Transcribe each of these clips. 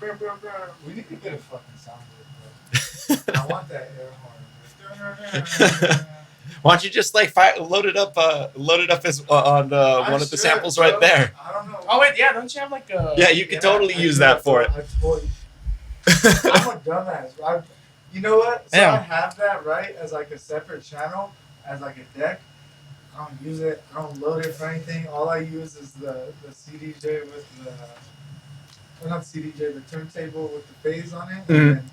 We need to get a fucking soundboard, bro. I want that air horn. Why don't you just like load it up as on one of the samples bro. Right there? I don't know. Oh wait, yeah, don't you have like a? Yeah, you could totally use that for it. I'm a dumbass. You know what? So I have that right as like a separate channel, as like a deck. I don't use it. I don't load it for anything. All I use is the CDJ with the, well, not CDJ, the turntable with the phase on it, and then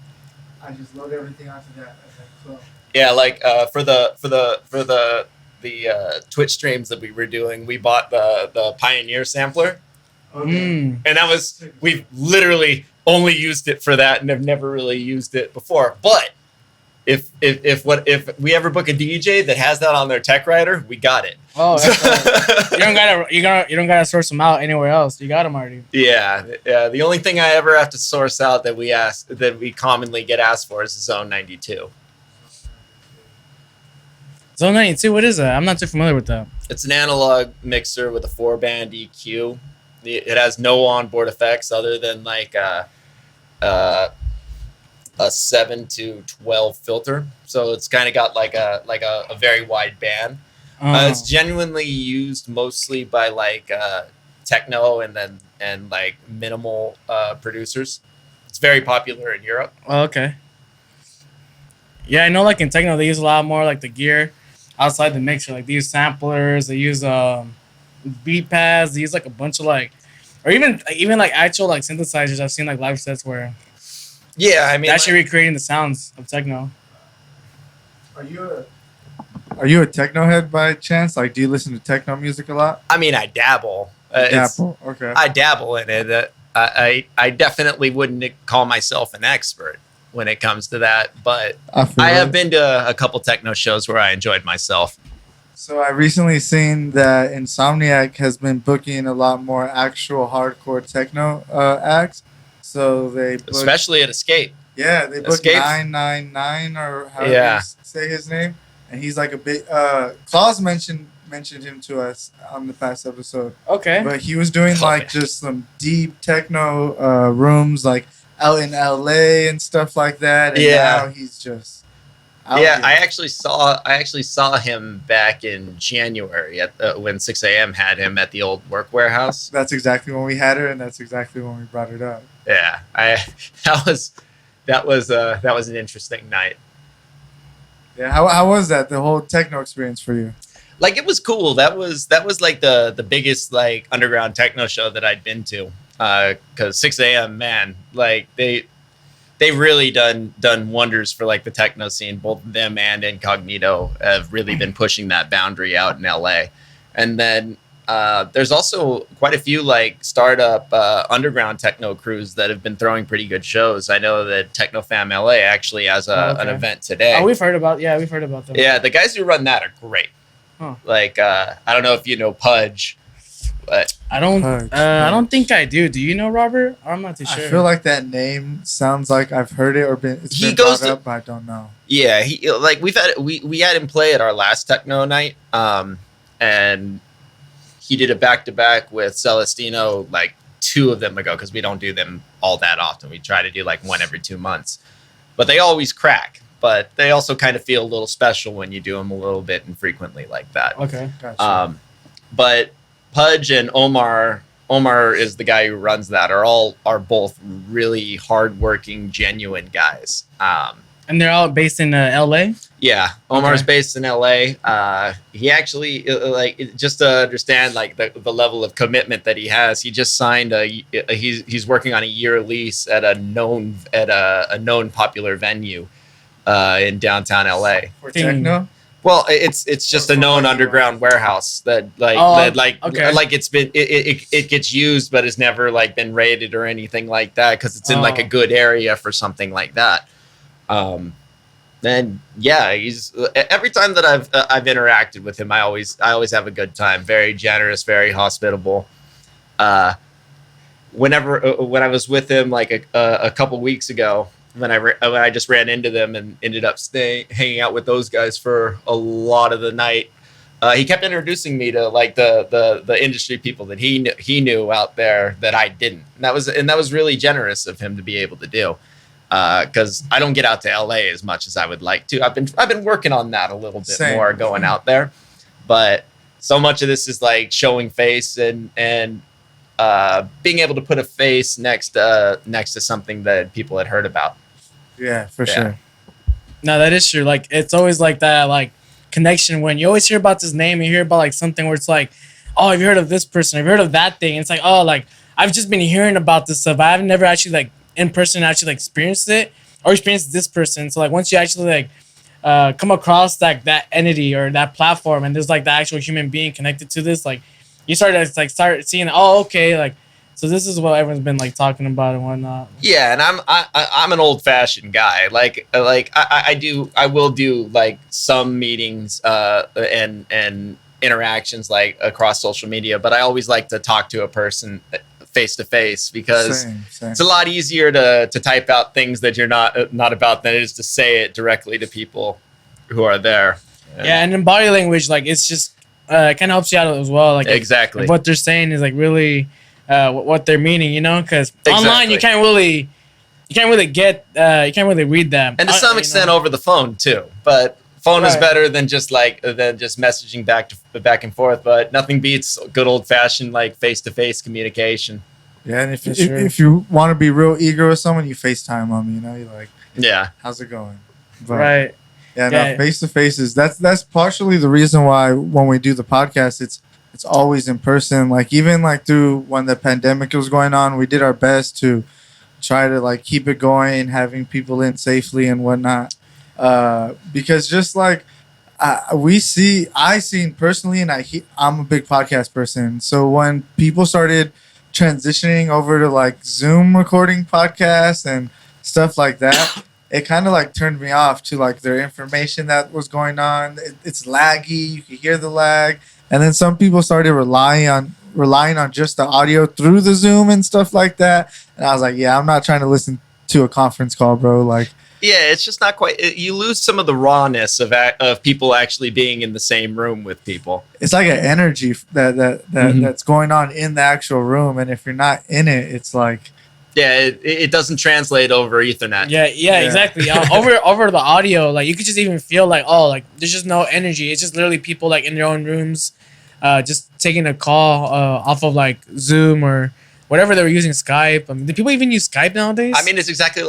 I just load everything onto that as a flow. Yeah, like for the Twitch streams that we were doing, we bought the Pioneer sampler, and that was we've literally only used it for that and have never really used it before. But if we ever book a DJ that has that on their tech writer, we got it. Oh, that's you don't gotta source them out anywhere else. You got them already. Yeah. The only thing I ever have to source out that we commonly get asked for is Zone 92. Zone 92, what is that? I'm not too familiar with that. It's an analog mixer with a 4-band EQ. It has no onboard effects other than like a 7 to 12 filter. So it's kind of got like a very wide band. It's genuinely used mostly by like techno and like minimal producers. It's very popular in Europe. Oh, okay. Yeah, I know like in techno they use a lot more like the gear outside the mixer. Like they use samplers, they use beat pads, they use like a bunch of like, or even like actual like synthesizers. I've seen like live sets where I mean actually recreating the sounds of techno. Are you a techno head by chance? Like, do you listen to techno music a lot? I mean, I dabble. Okay. I dabble in it. I definitely wouldn't call myself an expert when it comes to that, but I have been to a couple techno shows where I enjoyed myself. So I recently seen that Insomniac has been booking a lot more actual hardcore techno acts. So they booked, especially at Escape. Yeah, they booked 999 or however you say his name, and he's like a bit. Klaus mentioned him to us on the past episode. Okay, but he was doing like just some deep techno rooms, like out in LA and stuff like that. And now he's just out here. I actually saw him back in January at when 6 a.m. had him at the old work warehouse. That's exactly when we had her, and that's exactly when we brought it up. Yeah, that was an interesting night. Yeah, how was that, the whole techno experience for you? Like, it was cool. That was like the biggest like underground techno show that I'd been to. Because 6 a.m. man, like they really done wonders for like the techno scene. Both them and Incognito have really been pushing that boundary out in LA. And then there's also quite a few like startup underground techno crews that have been throwing pretty good shows. I know that Techno Fam LA actually has an event today. Oh, we've heard about them. Yeah, the guys who run that are great. Huh. Like I don't know if you know Pudge. But I don't think I do. Do you know Robert? I'm not too sure. I feel like that name sounds like I've heard it or been brought up, but I don't know. Yeah, he like we had him play at our last techno night, and he did a back-to-back with Celestino like 2 of them ago because we don't do them all that often. We try to do like one every 2 months, but they always crack. But they also kind of feel a little special when you do them a little bit infrequently like that. Okay, gotcha. But Pudge and Omar is the guy who runs that. Are both really hardworking, genuine guys. And they're all based in LA. Yeah, Omar's based in LA. He actually just to understand like the level of commitment that he has. He just signed he's working on a year lease at a known popular venue in downtown LA for techno. Well, it's just a known underground warehouse that it's been it gets used but has never like been raided or anything like that because it's in like a good area for something like that. And yeah, he's every time that I've interacted with him, I always have a good time. Very generous, very hospitable. When I was with him like a couple weeks ago. When I just ran into them and ended up hanging out with those guys for a lot of the night. he kept introducing me to like the industry people that he knew out there that I didn't. And that was really generous of him to be able to do. Because I don't get out to LA as much as I would like to. I've been working on that a little bit more, going out there. But so much of this is like showing face and being able to put a face next to something that people had heard about. Yeah, for sure. No, that is true. Like, it's always like that, like, connection when you always hear about this name, you hear about like something where it's like, oh, have you heard of this person? Have you heard of that thing? And it's like, oh, like, I've just been hearing about this stuff. I've never actually like in person actually like experienced it or experienced this person. So like once you actually like come across like that entity or that platform and there's like the actual human being connected to this, like you start seeing, oh, okay, like, so this is what everyone's been like talking about and whatnot. Yeah, and I'm an old fashioned guy. I will do like some meetings and interactions like across social media, but I always like to talk to a person face to face because Same. it's a lot easier to type out things that you're not about than it is to say it directly to people who are there. Yeah, and in body language, like it's just it kind of helps you out as well. Like exactly if what they're saying is like really what they're meaning, you know, because online you can't really read them, and to some extent over the phone too. But phone is better than just messaging back and forth. But nothing beats good old fashioned like face to face communication. Yeah, and if you want to be real eager with someone, you FaceTime them. You know, you're like, yeah, how's it going? But, right. Yeah, no, face to faces. That's partially the reason why when we do the podcast, it's always in person. Like even like through when the pandemic was going on, we did our best to try to like keep it going, having people in safely and whatnot. Because just like I seen personally, and I'm a big podcast person. So when people started transitioning over to like Zoom recording podcasts and stuff like that, it kind of like turned me off to like their information that was going on. It's laggy. You can hear the lag. And then some people started relying on just the audio through the Zoom and stuff like that. And I was like, yeah, I'm not trying to listen to a conference call, bro. Like, yeah, it's just not quite. You lose some of the rawness of people actually being in the same room with people. It's like an energy that's going on in the actual room, and if you're not in it, it's like, yeah, it doesn't translate over Ethernet. Yeah, exactly. Over the audio, like you could just even feel like, oh, like there's just no energy. It's just literally people like in their own rooms, just taking a call off of like Zoom or whatever they were using, Skype. I mean, do people even use Skype nowadays? I mean, it's exactly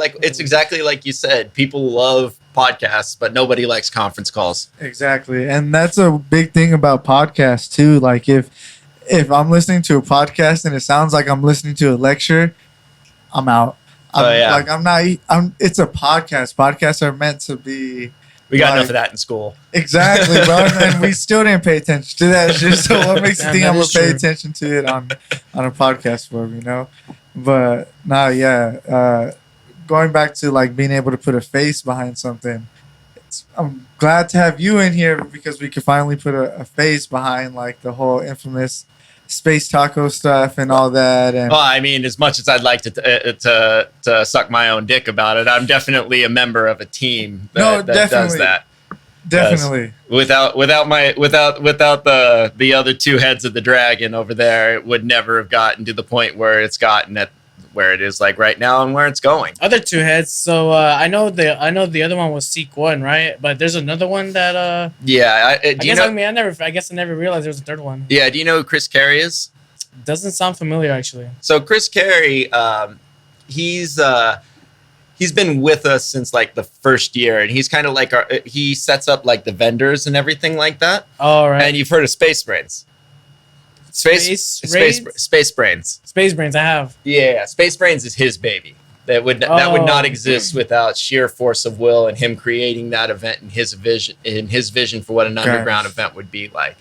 like you said. People love podcasts, but nobody likes conference calls. Exactly, and that's a big thing about podcasts too. Like if I'm listening to a podcast and it sounds like I'm listening to a lecture, I'm out. It's a podcast. Podcasts are meant to be. We got enough of that in school. Exactly, bro. And we still didn't pay attention to that shit. So what makes you think I'm gonna pay attention to it on a podcast form, you know? But going back to like being able to put a face behind something. I'm glad to have you in here because we could finally put a face behind like the whole infamous space taco stuff and all that. And well, I mean, as much as I'd like to suck my own dick about it, I'm definitely a member of a team that does that. Definitely. Without the other two heads of the dragon over there, it would never have gotten to the point where it's gotten at where it is like right now and where it's going. Other two heads. So I know the other one was Seek One, right? But there's another one that I guess I never realized there was a third one. Yeah. Do you know who Chris Carey is? Doesn't sound familiar actually. So Chris Carey, he's been with us since like the first year, and he's kind of like he sets up like the vendors and everything like that. All right. And you've heard of Space Brains. Space Brains. Space Brains, I have. Yeah, Space Brains is his baby. That would not exist without sheer force of will and him creating that event and his vision for what an underground event would be like.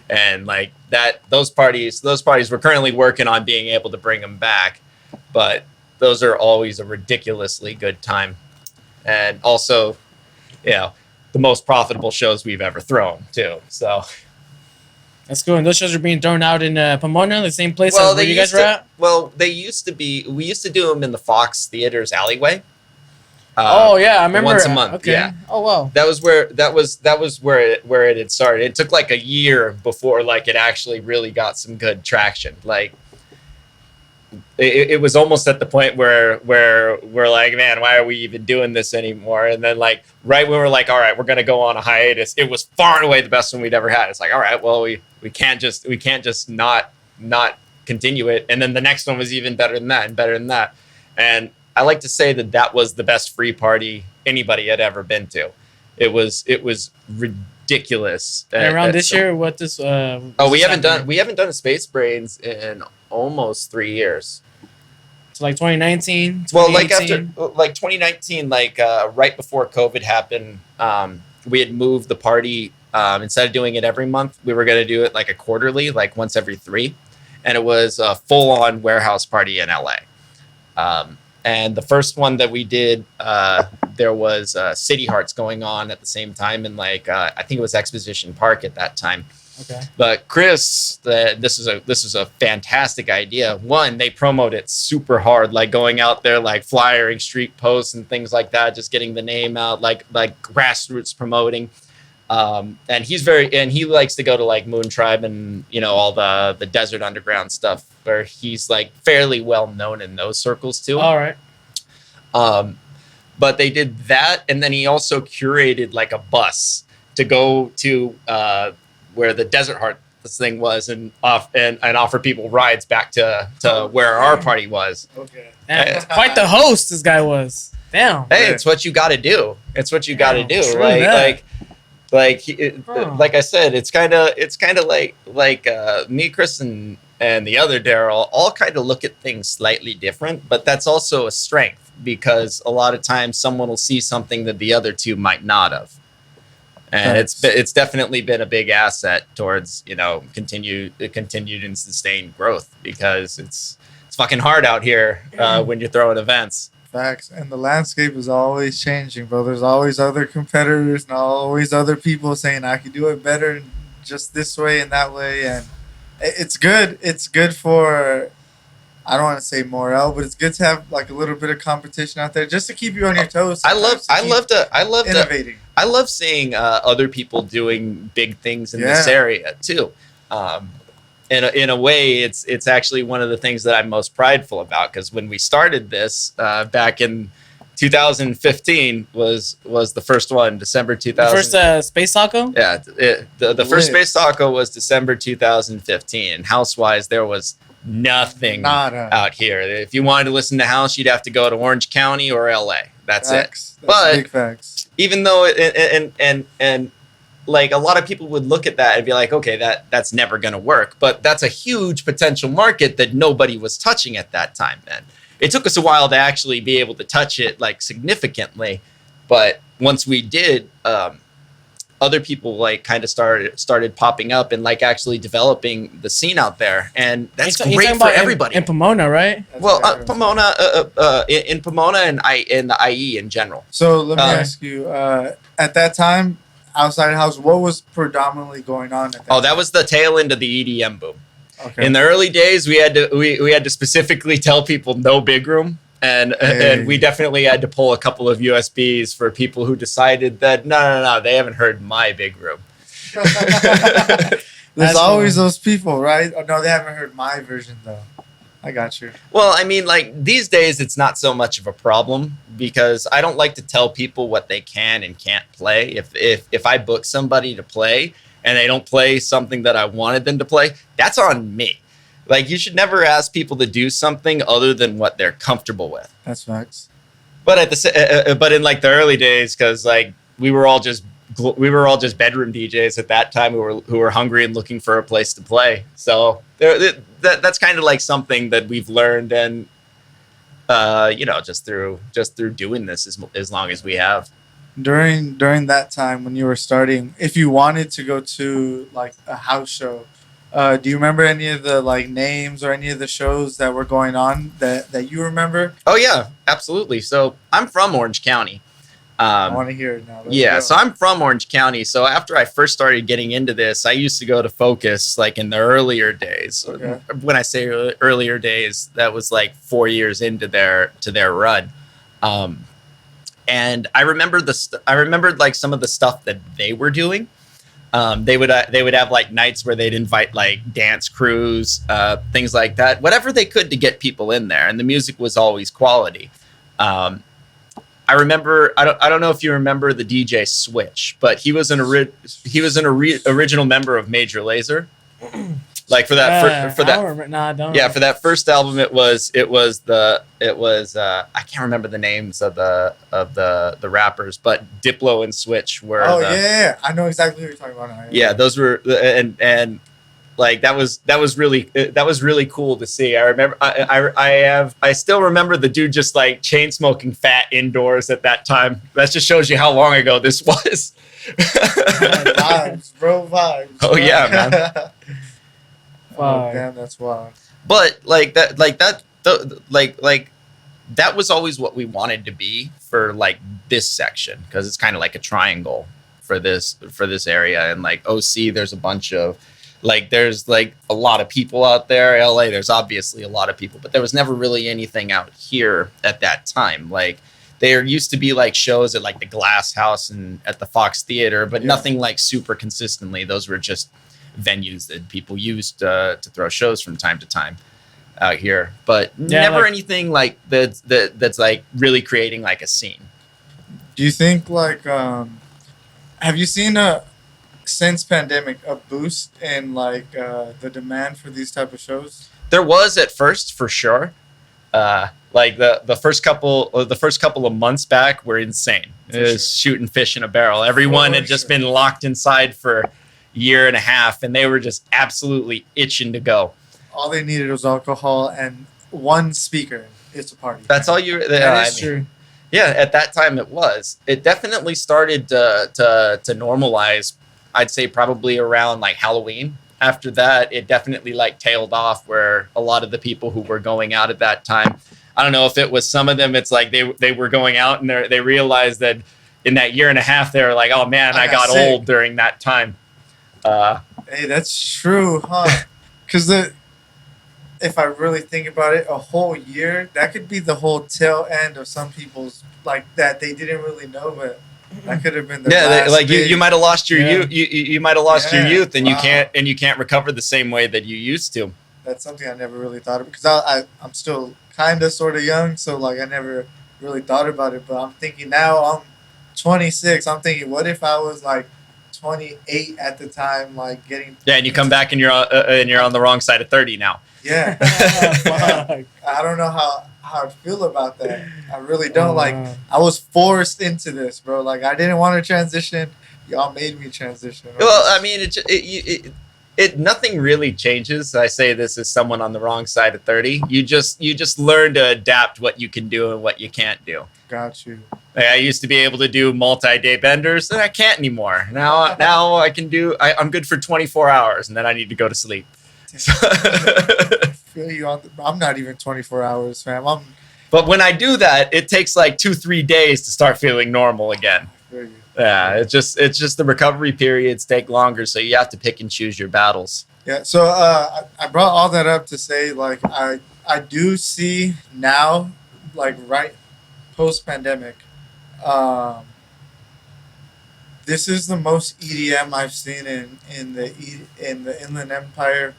And like that, those parties we're currently working on being able to bring them back, but those are always a ridiculously good time, and also, the most profitable shows we've ever thrown too. So. That's cool. And those shows are being thrown out in Pomona, the same place as where you guys were at? Well, they used to be. We used to do them in the Fox Theater's alleyway. Oh yeah, I remember. Once a month. Okay. Yeah. Oh wow. That was where it had started. It took like a year before like it actually really got some good traction. Like it was almost at the point where we're like, man, why are we even doing this anymore? And then like right when we're like, all right, we're gonna go on a hiatus. It was far and away the best one we'd ever had. It's like, all right, well we can't just not continue it. And then the next one was even better than that and better than that. And I like to say that was the best free party anybody had ever been to. It was ridiculous. Around this year, what this? We haven't done a Space Brains in almost 3 years. So like 2019. Well, like after 2019, like right before COVID happened, we had moved the party. Instead of doing it every month, we were going to do it like a quarterly, like once every 3, and it was a full-on warehouse party in LA. And the first one that we did, there was City Hearts going on at the same time, and like I think it was Exposition Park at that time. Okay. But Chris, this is a fantastic idea. One, they promote it super hard, like going out there, like flyering street posts and things like that, just getting the name out, like grassroots promoting. And he likes to go to like Moon Tribe and all the Desert Underground stuff, where he's like fairly well known in those circles too. All right. But they did that, and then he also curated like a bus to go to where the Desert Heart this thing was, and offer people rides back to where our party was. Okay. And quite the host this guy was. Damn. Hey, it's what you got to do. It's what you got to do. Like I said, it's kind of like me, Chris, and the other Daroh all kind of look at things slightly different, but that's also a strength, because a lot of times someone will see something that the other two might not have, and it's definitely been a big asset towards continued and sustained growth, because it's fucking hard out here when you're throwing events. Facts. And the landscape is always changing, bro. There's always other competitors and always other people saying, I can do it better just this way and that way. And it's good. It's good for, I don't want to say morale, but it's good to have like a little bit of competition out there just to keep you on your toes. I love innovating. I love seeing other people doing big things in this area too. In a way, it's actually one of the things that I'm most prideful about, because when we started this back in 2015 was the first one, December 2000. The first Space Taco? Yeah, the first Space Taco was December 2015. And house-wise, there was nothing out here. If you wanted to listen to house, you'd have to go to Orange County or LA. That's facts. it. That's big facts. Even though and like a lot of people would look at that and be like, okay, that's never going to work. But that's a huge potential market that nobody was touching at that time, man. It took us a while to actually be able to touch it like significantly. But once we did, other people like kind of started popping up and like actually developing the scene out there. And that's great for everybody. In Pomona, right? Pomona, in Pomona and in the IE in general. So let me ask you, at that time, outside the house, what was predominantly going on at that time? That was the tail end of the EDM boom. Okay. In the early days, we had to specifically tell people no big room, and we definitely had to pull a couple of USBs for people who decided that no, they haven't heard my big room. There's always those people, right? Oh, no, they haven't heard my version though. I got you. Well, I mean, like these days, it's not so much of a problem, because I don't like to tell people what they can and can't play. If I book somebody to play and they don't play something that I wanted them to play, that's on me. Like, you should never ask people to do something other than what they're comfortable with. That's facts. But but in like the early days, because like we were all just bedroom DJs at that time who were hungry and looking for a place to play. So that's kind of like something that we've learned, and just through doing this as long as we have. During that time when you were starting, if you wanted to go to like a house show, do you remember any of the like names or any of the shows that were going on that you remember? Oh yeah, absolutely. So I'm from Orange County. I want to hear it now. So I'm from Orange County. So after I first started getting into this, I used to go to Focus like in the earlier days. Okay. When I say earlier days, that was like 4 years into their run. And I remembered like some of the stuff that they were doing. They would have like nights where they'd invite like dance crews, things like that, whatever they could to get people in there, and the music was always quality. I remember, I don't know if you remember the DJ Switch, but he was an original member of Major Lazer. Like for that, I don't. Yeah, for that first album, it was I can't remember the names of the rappers, but Diplo and Switch were. Oh yeah, I know exactly what you're talking about now. Yeah, those were and like that was really cool to see. I remember I still remember the dude just like chain smoking fat indoors at that time. That just shows you how long ago this was. Vibes, bro, vibes. Oh yeah, man. Oh damn, that's wild. But that was always what we wanted to be for like this section, because it's kind of like a triangle for this area. And like OC, there's a bunch of there's like a lot of people out there. LA, there's obviously a lot of people, but there was never really anything out here at that time. Like there used to be like shows at like the Glass House and at the Fox Theater, but nothing like super consistently. Those were just venues that people used to throw shows from time to time out here, but never anything like that's like really creating like a scene. Do you think like have you seen since pandemic a boost in like the demand for these type of shows? There was at first, for sure. Like the first couple of months back were insane. It was shooting fish in a barrel. Everyone had just been locked inside for a year and a half, and they were just absolutely itching to go. All they needed was alcohol and one speaker. It's a party. That's all you. That is true. Yeah, at that time it was. It definitely started to normalize. I'd say probably around like Halloween. After that, it definitely like tailed off, where a lot of the people who were going out at that time, I don't know if it was some of them, it's like they were going out and they realized that in that year and a half, they were like, oh man, I got old during that time. Hey, that's true, huh? Because if I really think about it, a whole year, that could be the whole tail end of some people's, like, that they didn't really know, but that could have been you might have lost your youth. You might have lost your youth, and you can't recover the same way that you used to. That's something I never really thought of, because I'm still kind of sort of young, so like I never really thought about it. But I'm thinking now I'm 26. I'm thinking, what if I was like 28 at the time, like getting and you come back and you're on the wrong side of 30 now. Yeah. I don't know how I feel about that. I really don't. Like, I was forced into this, bro. Like, I didn't want to transition. Y'all made me transition. Well, I mean, it nothing really changes. I say this as someone on the wrong side of 30. You just learn to adapt what you can do and what you can't do. Got you. Like, I used to be able to do multi-day benders, and I can't anymore. Now I can do. I'm good for 24 hours, and then I need to go to sleep. I feel you on I'm not even 24 hours, fam. But when I do that, it takes like 2-3 days to start feeling normal again. I feel you. Yeah, it's just the recovery periods take longer, so you have to pick and choose your battles. Yeah, so I brought all that up to say, like, I do see now, like, right post-pandemic, this is the most EDM I've seen in the Inland Empire,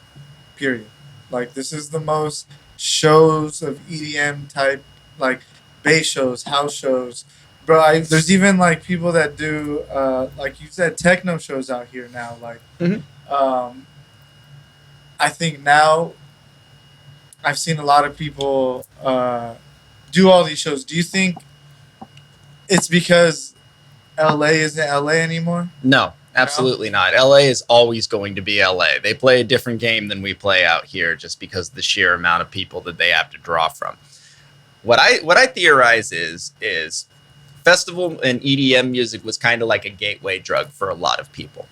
period. Like, this is the most shows of EDM type, like, bass shows, house shows. Bro, there's even, like, people that do, like you said, techno shows out here now. Like, I think now I've seen a lot of people do all these shows. Do you think it's because LA isn't LA anymore? No, absolutely not. LA is always going to be LA. They play a different game than we play out here, just because of the sheer amount of people that they have to draw from. What I theorize is festival and EDM music was kind of like a gateway drug for a lot of people.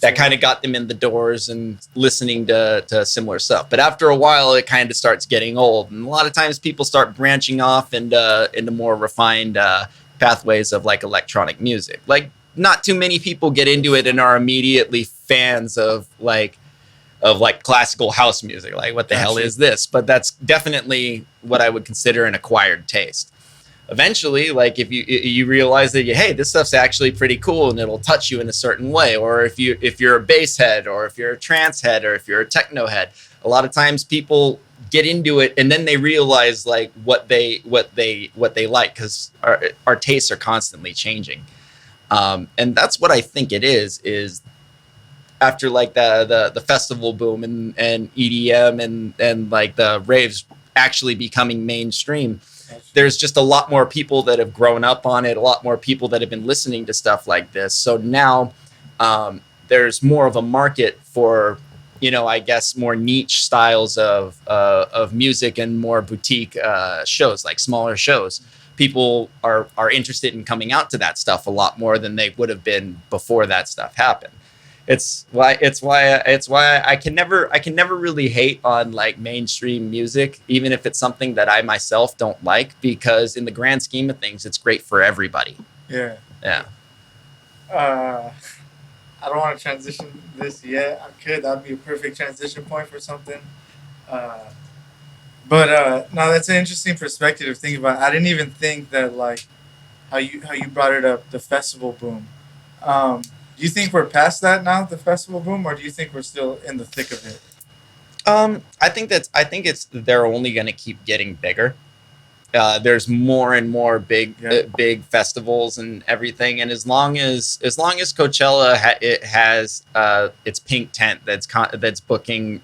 That kind of got them in the doors and listening to similar stuff. But after a while, it kind of starts getting old. And a lot of times people start branching off into more refined pathways of like electronic music. Like, not too many people get into it and are immediately fans of classical house music. Like, what the hell is this? But that's definitely what I would consider an acquired taste. eventually, like if you realize that hey, this stuff's actually pretty cool and it'll touch you in a certain way, or if you're a bass head, or if you're a trance head, or if you're a techno head, a lot of times people get into it and then they realize like what they like, because our tastes are constantly changing, and that's what I think it is after like the festival boom and EDM and like the raves actually becoming mainstream. There's just a lot more people that have grown up on it, a lot more people that have been listening to stuff like this. So now there's more of a market for, I guess, more niche styles of music and more boutique shows, like smaller shows. People are interested in coming out to that stuff a lot more than they would have been before that stuff happened. It's why I can never really hate on like mainstream music, even if it's something that I myself don't like, because in the grand scheme of things, it's great for everybody. Yeah. Yeah. I don't want to transition this yet. I could. That'd be a perfect transition point for something. But no, that's an interesting perspective to think about. I didn't even think that, like, how you brought it up, the festival boom. Do you think we're past that now, the festival boom, or do you think we're still in the thick of it? I think they're only going to keep getting bigger. There's more and more big festivals and everything, and as long as Coachella has its pink tent that's booking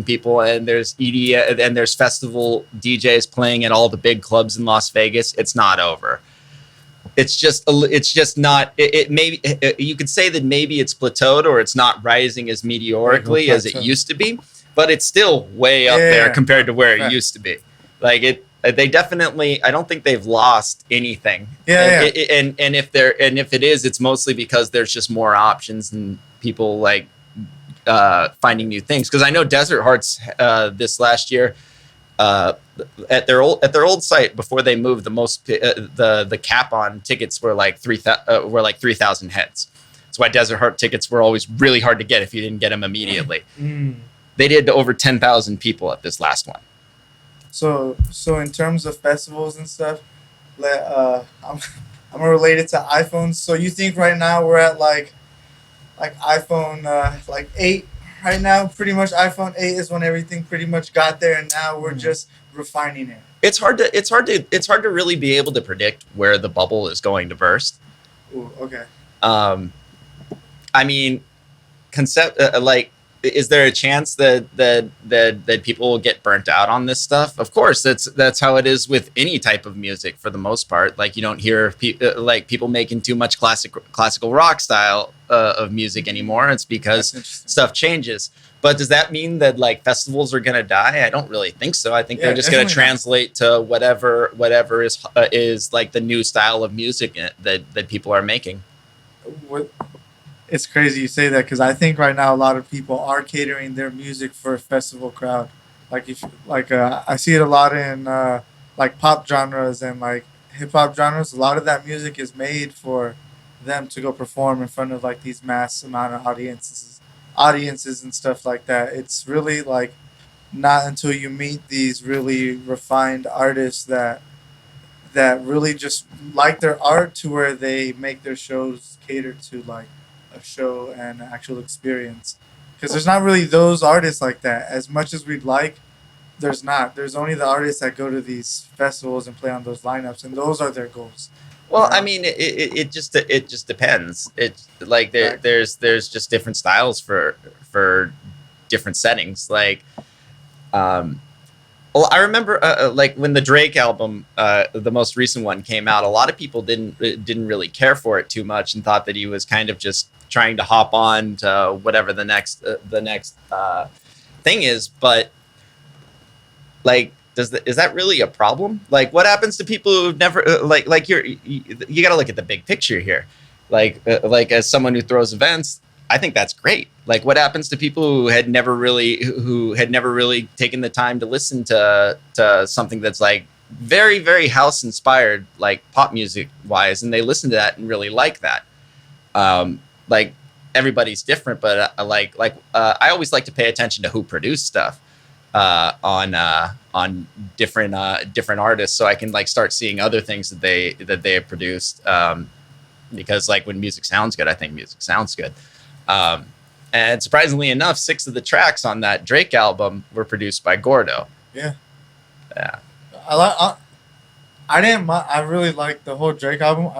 people, and there's EDM and there's festival DJs playing at all the big clubs in Las Vegas, it's not over. It's just not. Maybe you could say that maybe it's plateaued, or it's not rising as meteorically as it used to be, but it's still way up there compared to where it used to be. Like it. They definitely. I don't think they've lost anything. And if it is, it's mostly because there's just more options and people like finding new things. Because I know Desert Hearts this last year, at their old site before they moved, the cap on tickets were like 3,000 heads. That's why Desert Heart tickets were always really hard to get if you didn't get them immediately. They did over 10,000 people at this last one. So in terms of festivals and stuff, I'm gonna relate it to iPhones. So you think right now we're at like iPhone like 8 right now? Pretty much iPhone 8 is when everything pretty much got there, and now we're just refining it. It's hard to really be able to predict where the bubble is going to burst. Ooh, okay. I mean, is there a chance that people will get burnt out on this stuff? Of course, that's how it is with any type of music for the most part. Like you don't hear people making too much classical rock style of music anymore. It's because stuff changes. But does that mean that like festivals are gonna die? I don't really think so. I think they're just gonna translate to whatever is like the new style of music that people are making. It's crazy you say that, because I think right now a lot of people are catering their music for a festival crowd. Like I see it a lot in like pop genres and like hip hop genres. A lot of that music is made for them to go perform in front of like these mass amount of audiences and stuff like that. It's really like not until you meet these really refined artists that really just like their art to where they make their shows cater to like a show and actual experience. Because there's not really those artists like that. As much as we'd like, there's not. There's only the artists that go to these festivals and play on those lineups, and those are their goals. Well, I mean, it just depends. It's like there's just different styles for different settings. Like, well, I remember like when the Drake album, the most recent one, came out. A lot of people didn't really care for it too much and thought that he was kind of just trying to hop on to whatever the next thing is. But like, is that really a problem? Like, what happens to people who've never like you got to look at the big picture here. Like as someone who throws events, I think that's great. Like, what happens to people who had never really taken the time to listen to something that's like very, very house inspired, like pop music wise, and they listen to that and really like that. Everybody's different, but I always like to pay attention to who produced stuff. on different artists, so I can like start seeing other things that they have produced. Because like when music sounds good, I think music sounds good. And surprisingly enough, 6 of the tracks on that Drake album were produced by Gordo. Yeah. Yeah. I didn't mind. I really liked the whole Drake album.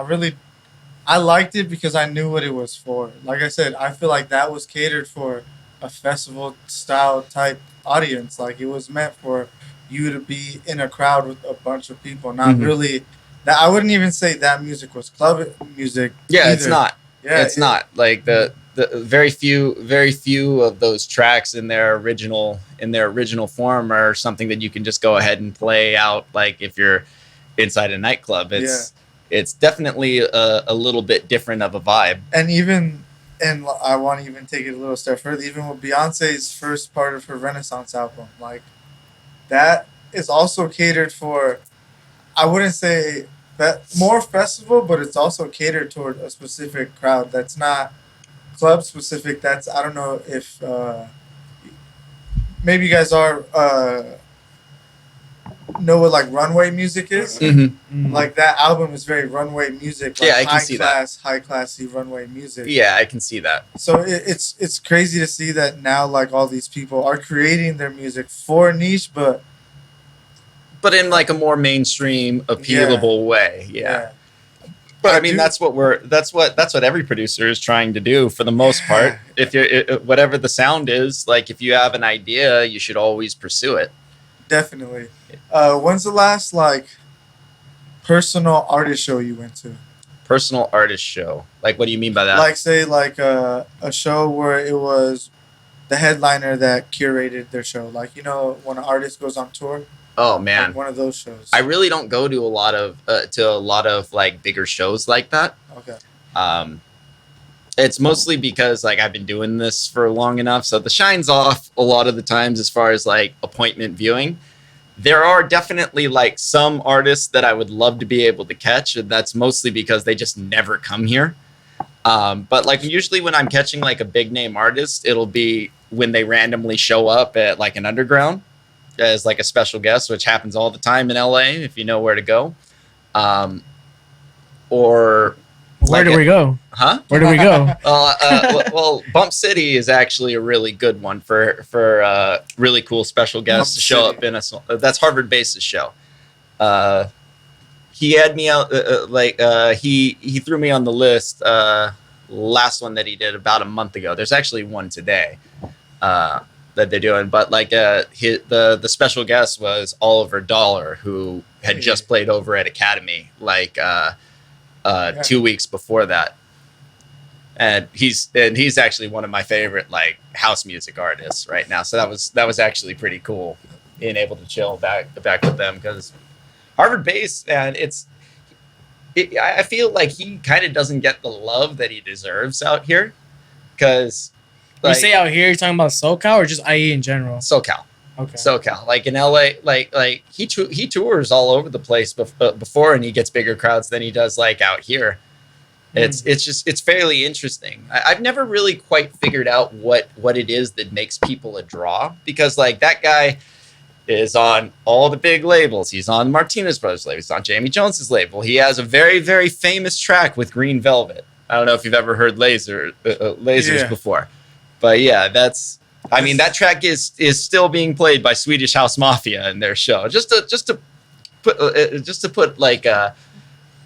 I liked it because I knew what it was for. Like I said, I feel like that was catered for a festival style type audience. Like it was meant for you to be in a crowd with a bunch of people, not really. That I wouldn't even say that music was club music. Yeah, either. it's not. Yeah, it's not like the very few of those tracks in their original form are something that you can just go ahead and play out. Like if you're inside a nightclub, it's definitely a little bit different of a vibe. And I want to even take it a little step further. Even with Beyonce's first part of her Renaissance album, like that is also catered for. I wouldn't say that more festival, but it's also catered toward a specific crowd. That's not club specific. That's I don't know if maybe you guys are know what like runway music is. Like that album is very runway music. Like I can see that. High classy runway music. Yeah, I can see that. So it's crazy to see that now. Like all these people are creating their music for a niche, but in like a more mainstream, appealable way. Yeah. But I mean, that's what every producer is trying to do for the most part. If you're whatever the sound is, like if you have an idea, you should always pursue it. Definitely. When's the last like personal artist show you went to? Personal artist show. Like, what do you mean by that? Like, say, like a show where it was the headliner that curated their show. Like, you know, when an artist goes on tour. Oh man, like one of those shows. I really don't go to a lot of like bigger shows like that. Okay. It's mostly because like I've been doing this for long enough, so the shine's off a lot of the times as far as like appointment viewing. There are definitely like some artists that I would love to be able to catch, and that's mostly because they just never come here. But like usually when I'm catching like a big name artist, it'll be when they randomly show up at like an underground as like a special guest, which happens all the time in LA if you know where to go. Or where do we go? Huh? Where do we go? Well, Bump City is actually a really good one for really cool special guests to show up in a. That's Harvard Bass's show. He had me out he threw me on the list. Last one that he did about a month ago. There's actually one today that they're doing, but like the special guest was Oliver Dollar, who had just played over at Academy 2 weeks before that. And he's actually one of my favorite like house music artists right now. So that was actually pretty cool being able to chill back with them, because Harvard Bass, and I feel like he kind of doesn't get the love that he deserves out here, because you say out here, you're talking about SoCal or just IE in general? SoCal. Okay. SoCal, like in LA, like he tours all over the place before, and he gets bigger crowds than he does like out here. It's fairly interesting. I've never really quite figured out what it is that makes people a draw, because like that guy is on all the big labels. He's on Martinez Brothers label. He's on Jamie Jones's label. He has a very, very famous track with Green Velvet. I don't know if you've ever heard Lasers before, but yeah, I mean, that track is still being played by Swedish House Mafia in their show. Just to put like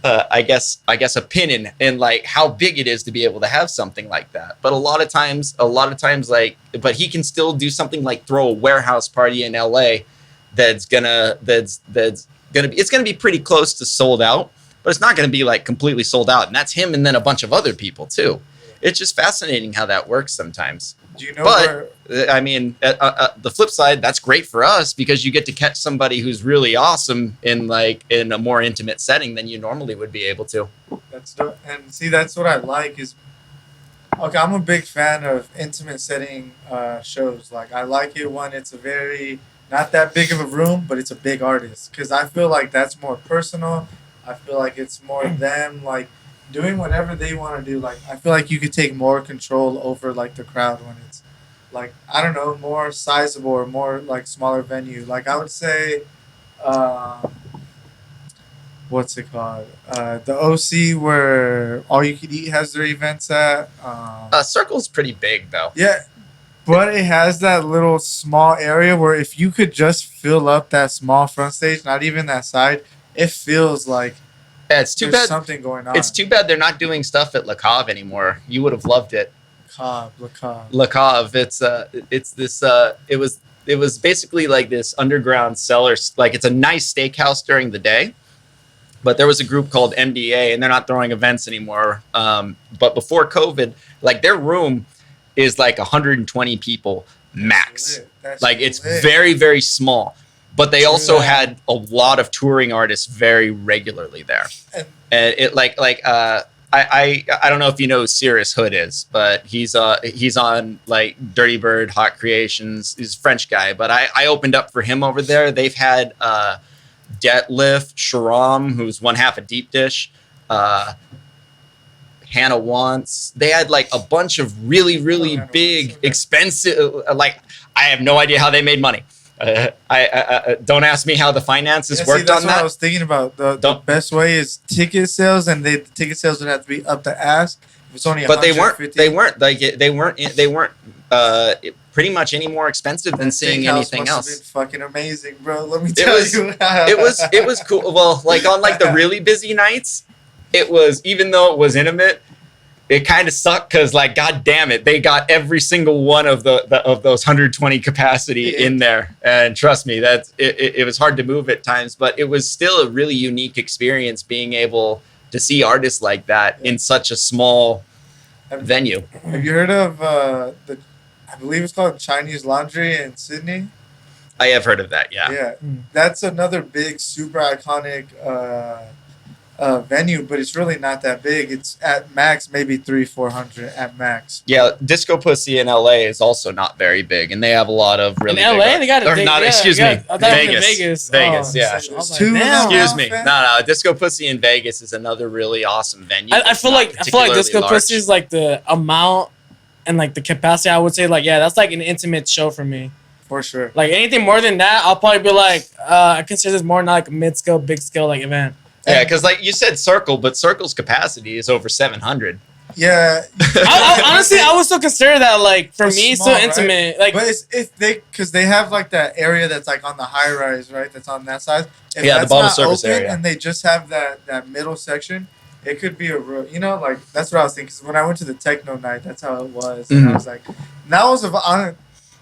I guess a pin in like how big it is to be able to have something like that. But a lot of times like, but he can still do something like throw a warehouse party in LA that's gonna be pretty close to sold out, but it's not gonna be like completely sold out. And that's him and then a bunch of other people too. It's just fascinating how that works sometimes. Do you know I mean, the flip side, that's great for us, because you get to catch somebody who's really awesome in a more intimate setting than you normally would be able to. That's dope. And see, that's what I like is, okay, I'm a big fan of intimate setting shows. Like I like it when it's a very, not that big of a room, but it's a big artist, because I feel like that's more personal. I feel like it's more them like doing whatever they want to do. Like I feel like you could take more control over like the crowd like I don't know, more sizable or more like smaller venue. Like I would say, what's it called? The OC where All You Can Eat has their events at. Circle's pretty big though. Yeah, but it has that little small area where if you could just fill up that small front stage, not even that side, it feels like it's too there's bad. something going on. It's too bad they're not doing stuff at Le Cave anymore. You would have loved it. Le Cave. Le Cave. It's this. It was basically like this underground cellar. Like it's a nice steakhouse during the day, but there was a group called MDA, and they're not throwing events anymore. But before COVID, like their room is like 120 people max. Like it's very, very small. But they also had a lot of touring artists very regularly there. And it I don't know if you know who Cyrus Hood is, but he's on like Dirty Bird, Hot Creations. He's a French guy, but I opened up for him over there. They've had Deadlift, Sharam, who's one half of Deep Dish, Hannah Wants. They had like a bunch of really, really big, expensive. Like I have no idea how they made money. I don't ask me how the finances worked on that. I was thinking about the best way is ticket sales, and the ticket sales would have to be up to ask. If it's only, but they weren't pretty much any more expensive than seeing anything else. Been fucking amazing, bro. Let me tell you, it was cool. Well, like on like the really busy nights, it was, even though it was intimate, it kind of sucked because, like, god damn it, they got every single one of of those 120 capacity in there, and trust me, it was hard to move at times, but it was still a really unique experience being able to see artists like that in such a small venue. Have you heard of I believe it's called Chinese Laundry in Sydney? I have heard of that. Yeah. That's another big, super iconic venue, but it's really not that big. It's at max maybe 300-400 at max. Yeah, Discopussy in LA is also not very big, and they have a lot of really in LA. They got Vegas. Vegas, yeah. Excuse me. No. Discopussy in Vegas is another really awesome venue. I feel like Discopussy is like the amount and like the capacity. I would say like that's like an intimate show for me. For sure. Like anything more than that, I'll probably be like I consider this more not like a mid scale, big scale like event. Yeah, because like you said, Circle, but Circle's capacity is over 700. Yeah. Honestly, I would still consider that like for me, small, so intimate. Right? Like, but it's because they have like that area that's like on the high rise, right? That's on that side. If the bottom surface area, and they just have that middle section. It could be a real, like that's what I was thinking. Because when I went to the techno night, that's how it was, and I was like, that was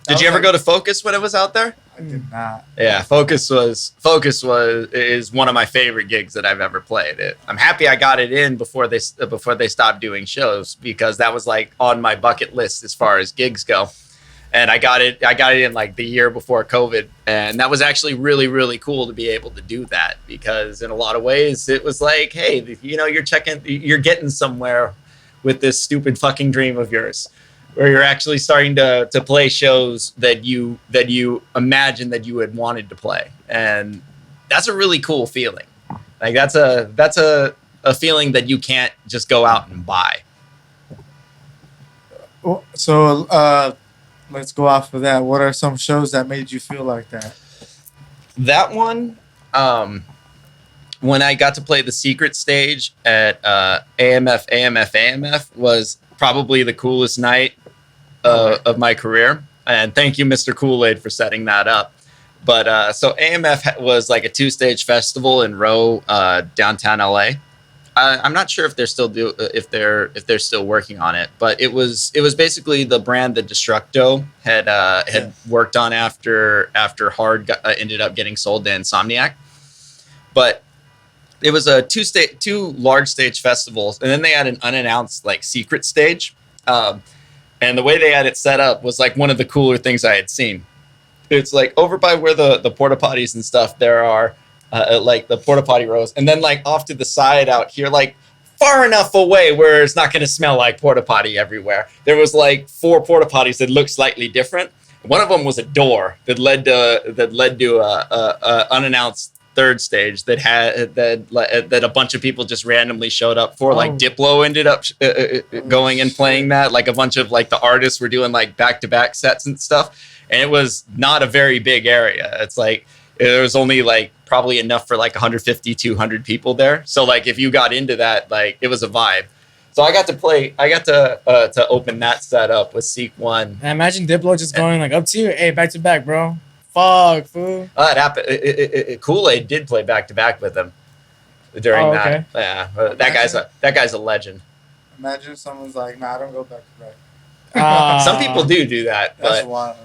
Did you ever go to Focus when it was out there? I did not. Yeah, Focus is one of my favorite gigs that I've ever played. I'm happy I got it in before they stopped doing shows, because that was like on my bucket list as far as gigs go. And I got it in like the year before COVID, and that was actually really, really cool to be able to do that, because in a lot of ways it was like, hey, you're getting somewhere with this stupid fucking dream of yours, where you're actually starting to play shows that you imagine that you had wanted to play. And that's a really cool feeling. Like that's a feeling that you can't just go out and buy. So let's go off of that. What are some shows that made you feel like that? That one, when I got to play the secret stage at AMFAMF was probably the coolest night of my career, and thank you, Mr. Kool-Aid, for setting that up. But so AMF was like a 2-stage festival in Row, downtown LA. I'm not sure if they're still if they're still working on it, but it was basically the brand that Destructo had worked on after Hard ended up getting sold to Insomniac. But it was a two large stage festivals, and then they had an unannounced like secret stage. And the way they had it set up was like one of the cooler things I had seen. It's like over by where the porta potties and stuff, there are like the porta potty rows, and then like off to the side out here, like far enough away where it's not going to smell like porta potty everywhere, there was like 4 porta potties that looked slightly different. One of them was a door that led to a unannounced third stage that had that a bunch of people just randomly showed up for. Like Diplo ended up going and playing that. Like a bunch of like the artists were doing like back-to-back sets and stuff, and it was not a very big area. It's like there was only like probably enough for like 150, 200 people there. So like if you got into that, like it was a vibe. So I got to open that set up with Seek One. I imagine Diplo just going like up to you, hey, back to back, bro. Fuck, fool. It happened. Kool-Aid did play back to back with him during that. Yeah, that guy's a legend. Imagine someone's like, nah, I don't go back to back. Some people do that. That's but wild.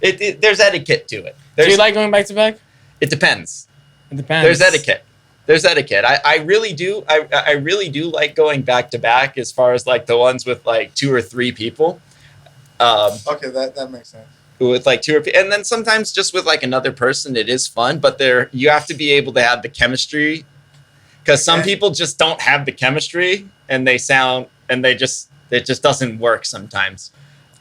There's etiquette to it. Do you like going back to back? It depends. It depends. There's etiquette. I really do. I really do like going back to back as far as like the ones with like 2 or 3 people. Okay, that makes sense. With like 2 or 3, and then sometimes just with like another person, it is fun. But you have to be able to have the chemistry, because some people just don't have the chemistry, and it just doesn't work sometimes.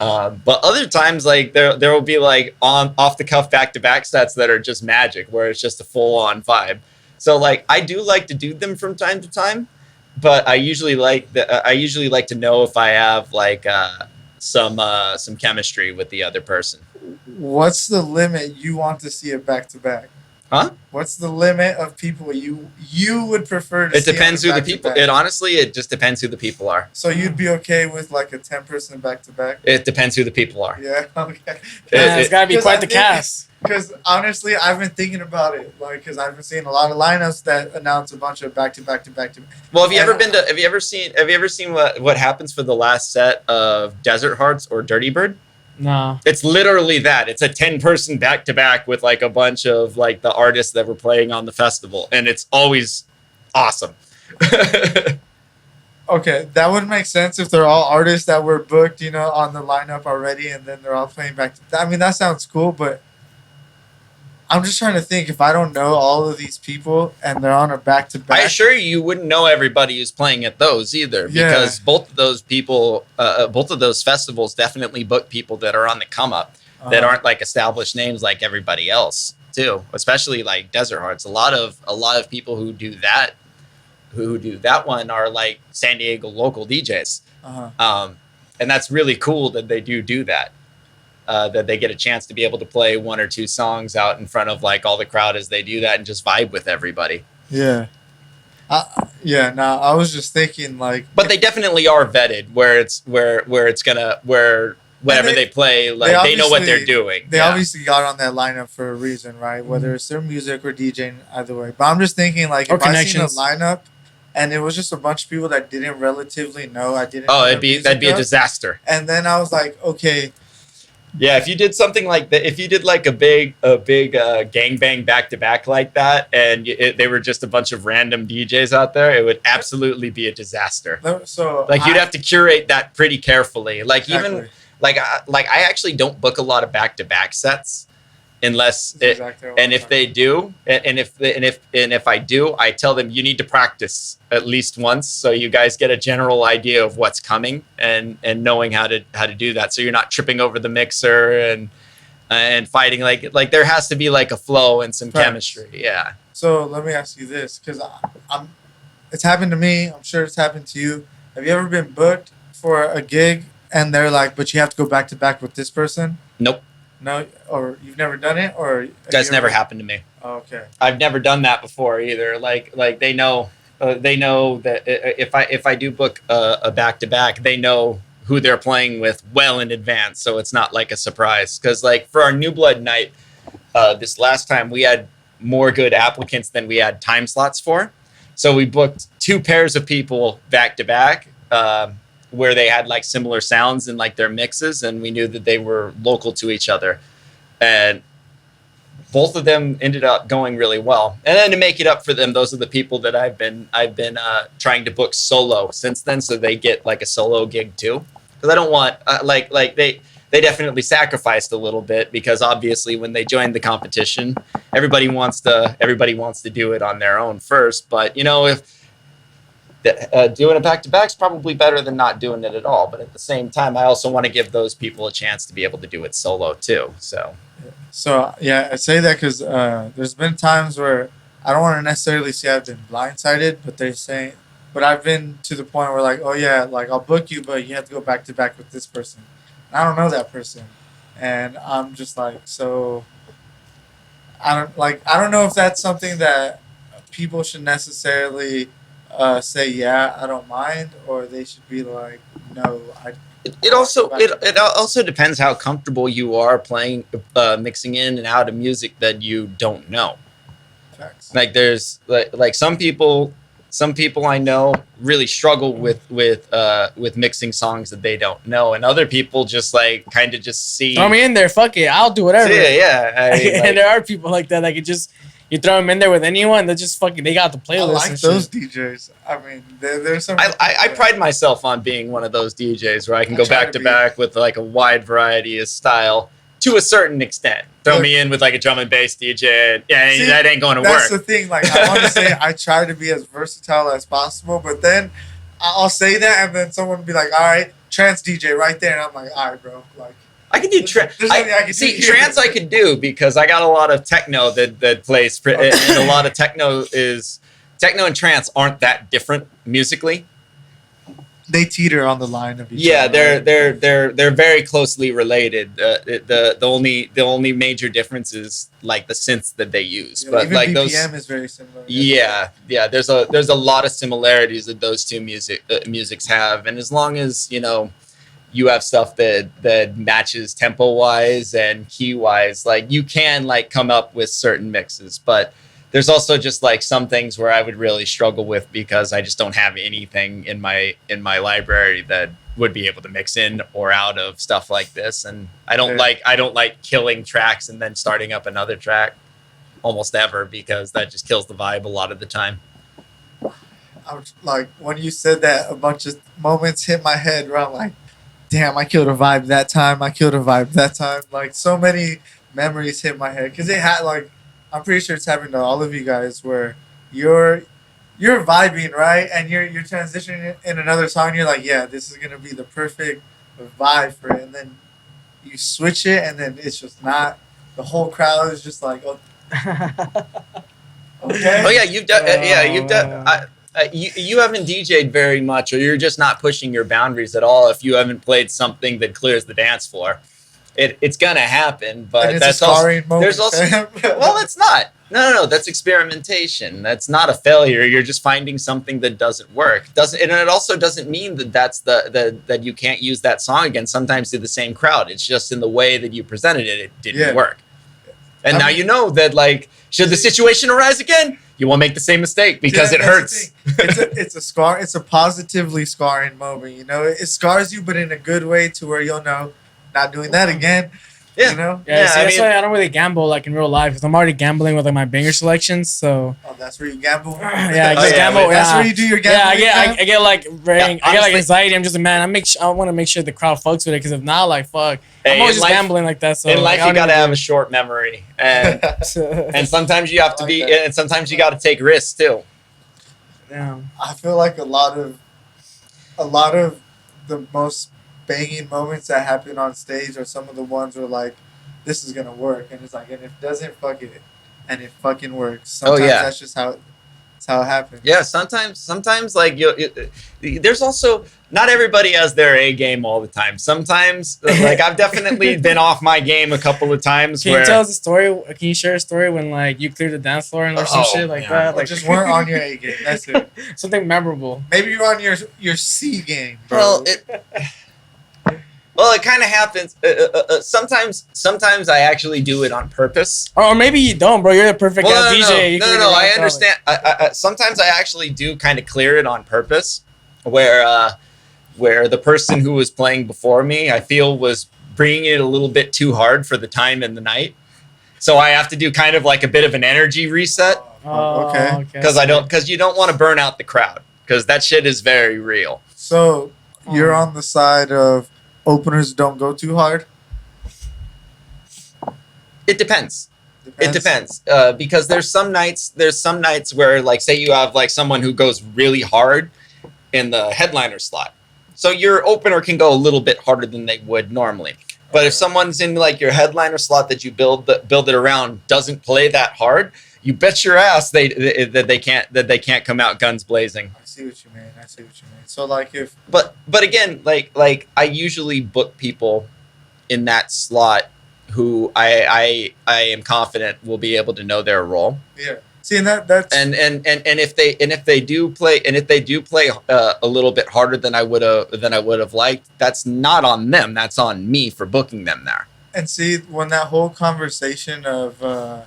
But other times, like there will be like off the cuff back to back sets that are just magic, where it's just a full on vibe. So like I do like to do them from time to time, but I usually like to know if I have like some chemistry with the other person. What's the limit you want to see a back to back? Huh? What's the limit of people you would prefer to see? It depends who the people. It just depends who the people are. So you'd be okay with like a 10-person back to back? It depends who the people are. Yeah. Okay. It's gotta be quite the cast. Because honestly, I've been thinking about it, like, because I've been seeing a lot of lineups that announce a bunch of back to back to back to. Well, have you ever seen what happens for the last set of Desert Hearts or Dirty Bird? No. It's literally that. It's a 10-person back to back with like a bunch of like the artists that were playing on the festival, and it's always awesome. Okay, that would make sense if they're all artists that were booked, on the lineup already, and then they're all playing back. I mean, that sounds cool, but I'm just trying to think, if I don't know all of these people and they're on a back to back. I assure you wouldn't know everybody who's playing at those either, because both of those people, both of those festivals definitely book people that are on the come up, that aren't like established names like everybody else too. Especially like Desert Hearts. A lot of people who do that one are like San Diego local DJs, and that's really cool that they do that. That they get a chance to be able to play 1 or 2 songs out in front of like all the crowd as they do that and just vibe with everybody. Yeah. I was just thinking like, but they definitely are vetted where whenever they play, like they know what they're doing. They obviously got on that lineup for a reason, right? Whether it's their music or DJing, either way. But I'm just thinking like, if I seen a lineup and it was just a bunch of people that didn't relatively know, that'd be a disaster. And then I was like, okay. Yeah, if you did something like that, if you did like a big gangbang back to back like that, and they were just a bunch of random DJs out there, it would absolutely be a disaster. So like you'd have to curate that pretty carefully. Like exactly. Even I actually don't book a lot of back to back sets unless if they do, and if I do, I tell them you need to practice at least once so you guys get a general idea of what's coming and knowing how to do that, so you're not tripping over the mixer and fighting like there has to be like a flow and some chemistry. Yeah. So let me ask you this, because it's happened to me. I'm sure it's happened to you. Have you ever been booked for a gig and they're like, but you have to go back to back with this person? Nope. No, or you've never done it, or that's never happened to me. Oh, okay. I've never done that before either. Like they know that if I do book a back to back, they know who they're playing with well in advance, so it's not like a surprise. Because like for our New Blood night, this last time we had more good applicants than we had time slots for, so we booked 2 pairs of people back to back. Where they had like similar sounds in like their mixes, and we knew that they were local to each other, and both of them ended up going really well. And then to make it up for them, those are the people that I've been trying to book solo since then, so they get like a solo gig too. Because I don't want like they definitely sacrificed a little bit, because obviously when they joined the competition, everybody wants to do it on their own first. But if doing a back-to-back is probably better than not doing it at all. But at the same time, I also want to give those people a chance to be able to do it solo too. So yeah, I say that because there's been times where I don't want to necessarily say I've been blindsided, but they're saying, but I've been to the point where like, oh yeah, like I'll book you, but you have to go back to back with this person. And I don't know that person, and I'm just like, so I don't know if that's something that people should necessarily say, yeah, I don't mind, or they should be like, no, I. It also depends how comfortable you are playing, mixing in and out of music that you don't know. Facts. Like there's like some people I know really struggle with mixing songs that they don't know, and other people just like kind of just see. Throw me in there, fuck it, I'll do whatever. Yeah. And there are people like that could just, you throw them in there with anyone, they just fucking, they got the playlist. I like those DJs. I mean, there's some. I pride myself on being one of those DJs where I can go back to back with like a wide variety of style to a certain extent. Throw me in with like a drum and bass DJ. Yeah, see, that ain't going to work. That's the thing. Like I want to say I try to be as versatile as possible, but then I'll say that and then someone will be like, all right, trance DJ right there. And I'm like, all right, bro. Like, I can do trance. Trance I could do because I got a lot of techno that plays, and a lot of techno and trance aren't that different musically. They teeter on the line of each other. Yeah, they're very closely related. The only major difference is like the synths that they use, yeah, but even like BPM is very similar. Yeah. There's a lot of similarities that those two musics have, and as long as you have stuff that matches tempo wise and key wise, like you can like come up with certain mixes, but there's also just like some things where I would really struggle with because I just don't have anything in my library that would be able to mix in or out of stuff like this, and I don't like killing tracks and then starting up another track almost ever because that just kills the vibe a lot of the time. I was like, when you said that, a bunch of moments hit my head where I'm like, damn, I killed a vibe that time. Like so many memories hit my head because it had like, I'm pretty sure it's happened to all of you guys where you're vibing, right? And you're transitioning in another song. And you're like, yeah, this is gonna be the perfect vibe for it. And then you switch it, and then it's just not. The whole crowd is just like, oh, okay. Oh yeah, you've done. You haven't DJ'd very much, or you're just not pushing your boundaries at all. If you haven't played something that clears the dance floor. It's gonna happen, but that's also there's also well, it's not. No, that's experimentation. That's not a failure. You're just finding something that doesn't work. And it also doesn't mean that you can't use that song again. Sometimes to the same crowd. It's just in the way that you presented it, it didn't work. And now you know that like should the situation arise again, you won't make the same mistake because it hurts. It's a scar. It's a positively scarring moment. It scars you, but in a good way to where you'll know. Not doing that again. Yeah. That's why I don't really gamble like in real life because I'm already gambling with like my banger selections. So. Oh, that's where you gamble. Yeah, I just gamble. That's where you do your gambling. Yeah, I get like I get like anxiety. I'm just like, man, I want to make sure the crowd fucks with it because if not, like fuck, I'm always just gambling like that. So in life, you gotta have a short memory, and and sometimes you have to be, and sometimes you gotta take risks too. Yeah. I feel like a lot of the most banging moments that happen on stage are some of the ones where like this is gonna work and it's like, and if it doesn't, fuck it, and it fucking works. Sometimes that's just how it happens. Yeah, sometimes like there's also not everybody has their A game all the time. Sometimes like I've definitely been off my game a couple of times. Can you tell us a story? Can you share a story when like you cleared the dance floor and or some shit like that? Like just weren't on your A game. That's it. Something memorable. Maybe you're on your C game, bro. Well, it kind of happens. Sometimes I actually do it on purpose. Or maybe you don't, bro. You're the perfect DJ. No, I understand. Sometimes I actually do kind of clear it on purpose, where the person who was playing before me, I feel, was bringing it a little bit too hard for the time and the night. So I have to do kind of like a bit of an energy reset. Oh, okay. Because you don't want to burn out the crowd, because that shit is very real. So you're on the side of openers don't go too hard? It depends. It depends. Because there's some nights where like say you have like someone who goes really hard in the headliner slot. So your opener can go a little bit harder than they would normally. But if someone's in like your headliner slot that you build it around doesn't play that hard, you bet your ass that they can't come out guns blazing. I see what you mean. So like if but again, like I usually book people in that slot who I am confident will be able to know their role. Yeah. See, and that's and if they do play a little bit harder than I would have liked, that's not on them. That's on me for booking them there. And see, when that whole conversation of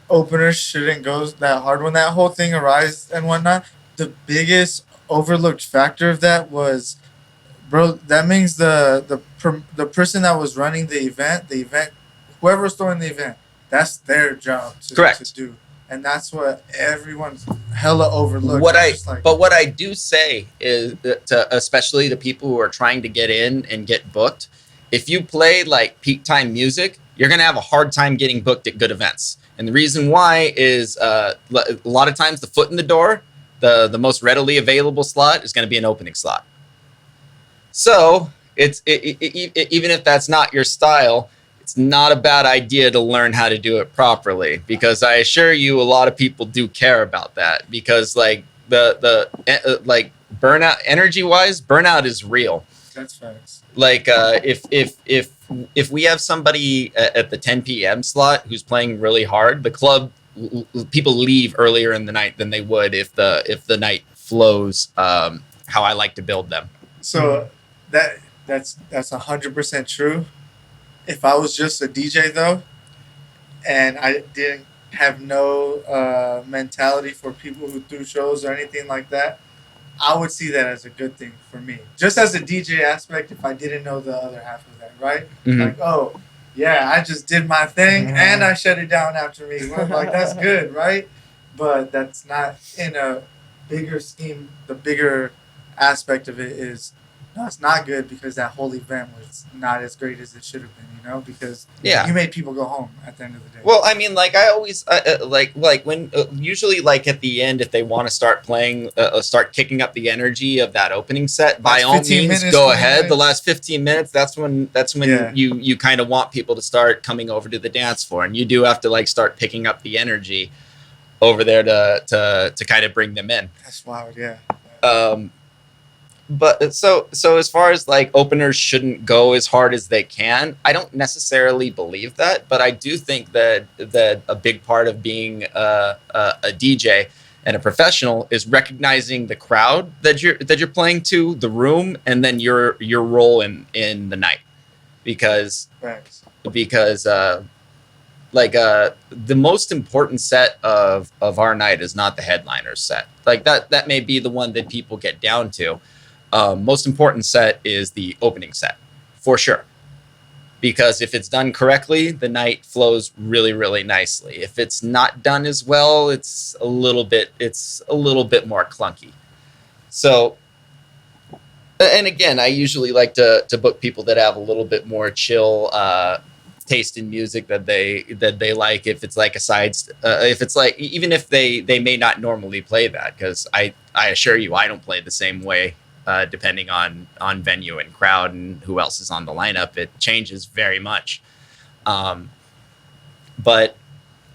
openers shouldn't go that hard, when that whole thing arose and whatnot, the biggest overlooked factor of that was, bro, that means the person that was running the event, whoever was throwing the event, that's their job to do. And that's what everyone's hella overlooked. But what I do say is that especially to people who are trying to get in and get booked, if you play like peak time music, you're going to have a hard time getting booked at good events. And the reason why is a lot of times the foot in the door, the most readily available slot is going to be an opening slot. So even if that's not your style, it's not a bad idea to learn how to do it properly, because I assure you a lot of people do care about that, because like like burnout, energy wise, burnout is real. That's facts. Like if we have somebody at the 10 p.m. slot who's playing really hard, the club people leave earlier in the night than they would if the night flows how I like to build them. So that's 100% true. If I was just a DJ though, and I didn't have no mentality for people who threw shows or anything like that, I would see that as a good thing for me. Just as a DJ aspect, if I didn't know the other half of that, right? Mm-hmm. Like, oh, yeah, I just did my thing and I shut it down after me. Well, like, that's good, right? But that's not in a bigger scheme. The bigger aspect of it is, no, it's not good because that whole event was not as great as it should have been, you know, because you made people go home at the end of the day. Well, I mean, like I always like when usually like at the end, if they want to start playing, start kicking up the energy of that opening set, by all means, go ahead. The last 15 minutes, that's when you kind of want people to start coming over to the dance floor, and you do have to like start picking up the energy over there to kind of bring them in. That's wild, yeah. But so as far as like openers shouldn't go as hard as they can, I don't necessarily believe that, but I do think that a big part of being a DJ and a professional is recognizing the crowd that you're playing to, the room, and then your role in the night, because the most important set of our night is not the headliner's set. Like that may be the one that people get down to. Most important set is the opening set, for sure. Because if it's done correctly, the night flows really, really nicely. If it's not done as well, it's a little bit more clunky. So, and again, I usually like to book people that have a little bit more chill taste in music that they like. If it's like if it's like, even if they may not normally play that, because I assure you, I don't play the same way. Depending on venue and crowd and who else is on the lineup, it changes very much. But